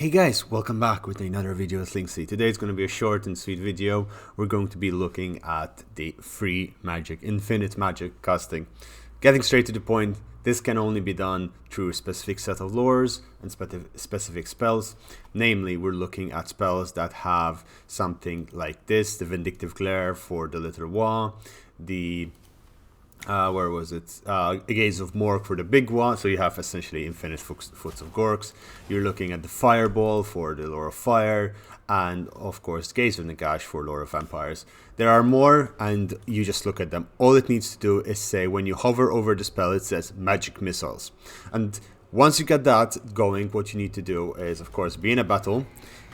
Hey guys, welcome back with another video with Linksy. Today is going to be a short and sweet video. We're going to be looking at the free magic, infinite magic casting. Getting straight to the point, this can only be done through a specific set of lores and specific spells. Namely, we're looking at spells that have something like this: the Vindictive Glare for the Little Wa, the a Gaze of Mork for the big one, so you have essentially infinite foots of Gorks. You're looking at the Fireball for the Lore of Fire, and of course Gaze of Nagash for Lore of Vampires. There are more, and you just look at them. All it needs to do is say, when you hover over the spell, it says Magic Missiles. And once you get that going, what you need to do is, of course, be in a battle.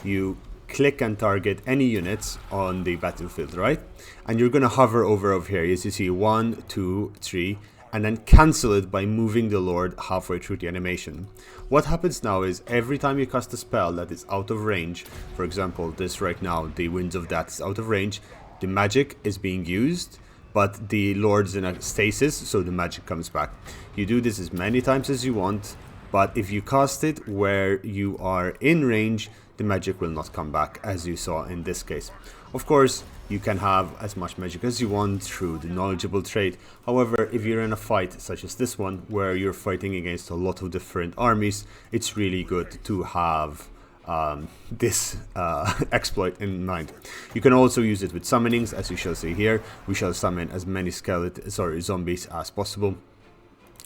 You click and target any units on the battlefield, right? And you're going to hover over here, as you see, 1, 2, 3, and then cancel it by moving the Lord halfway through the animation. What happens now is every time you cast a spell that is out of range, for example, this right now, the Winds of Death is out of range, the magic is being used, but the Lord's in a stasis, so the magic comes back. You do this as many times as you want, but if you cast it where you are in range, the magic will not come back, as you saw in this case. Of course, you can have as much magic as you want through the knowledgeable trait. However, if you're in a fight such as this one, where you're fighting against a lot of different armies, it's really good to have this exploit in mind. You can also use it with summonings, as you shall see here. We shall summon as many zombies as possible.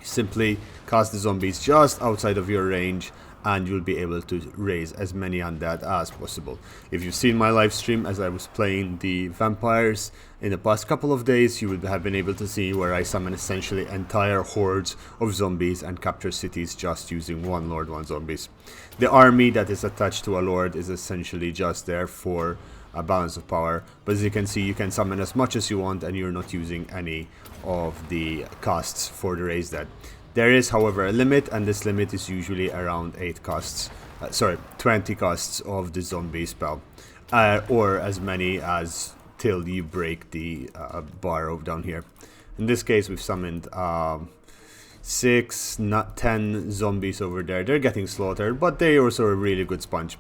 Simply cast the zombies just outside of your range, and you'll be able to raise as many undead as possible. If you've seen my live stream as I was playing the vampires in the past couple of days, you would have been able to see where I summon essentially entire hordes of zombies and capture cities just using one lord, one zombies. The army that is attached to a lord is essentially just there for a balance of power, but as you can see, you can summon as much as you want and you're not using any of the casts for the raise dead. There is, however, a limit, and this limit is usually around 20 casts of the zombie spell, or as many as till you break the bar down here. In this case, we've summoned 6, not 10 zombies over there. They're getting slaughtered, but they also a really good sponge.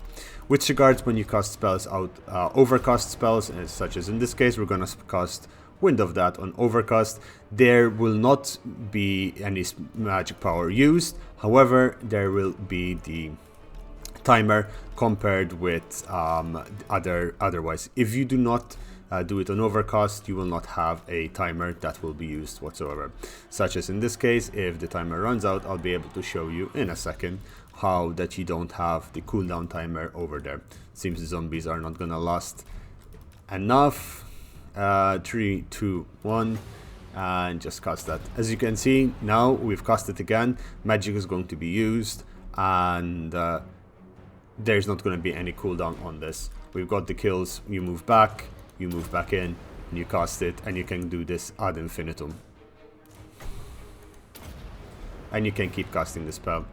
With regards when you cast spells out, overcast spells, such as in this case, we're gonna cast Wind of That on overcast. There will not be any magic power used. However, there will be the timer compared with otherwise. If you do not do it on overcast, you will not have a timer that will be used whatsoever. Such as in this case, if the timer runs out, I'll be able to show you in a second how that you don't have the cooldown timer over there. Seems the zombies are not gonna last enough. 3, 2, 1, and just cast that. As you can see, now we've cast it again. Magic is going to be used, and there's not going to be any cooldown on this. We've got the kills. You move back in, and you cast it, and you can do this ad infinitum. And you can keep casting the spell.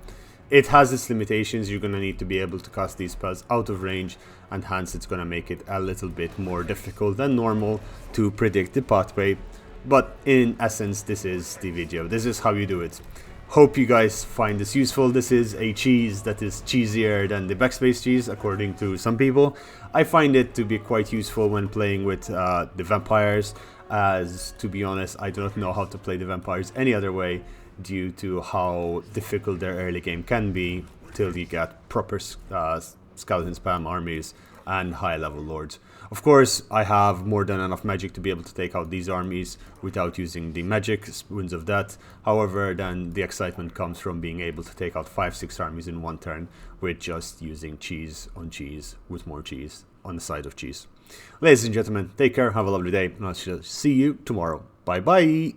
It has its limitations. You're going to need to be able to cast these spells out of range, and hence it's going to make it a little bit more difficult than normal to predict the pathway. But in essence, this is the video. This is how you do it. Hope you guys find this useful. This is a cheese that is cheesier than the backspace cheese, according to some people. I find it to be quite useful when playing with the vampires, as to be honest, I do not know how to play the vampires any other way, due to how difficult their early game can be till you get proper skeleton spam armies and high level lords. Of course, I have more than enough magic to be able to take out these armies without using the magic Winds of Death. However, then the excitement comes from being able to take out 5-6 armies in one turn with just using cheese on cheese with more cheese on the side of cheese. Ladies and gentlemen, take care, have a lovely day, and I shall see you tomorrow. Bye bye.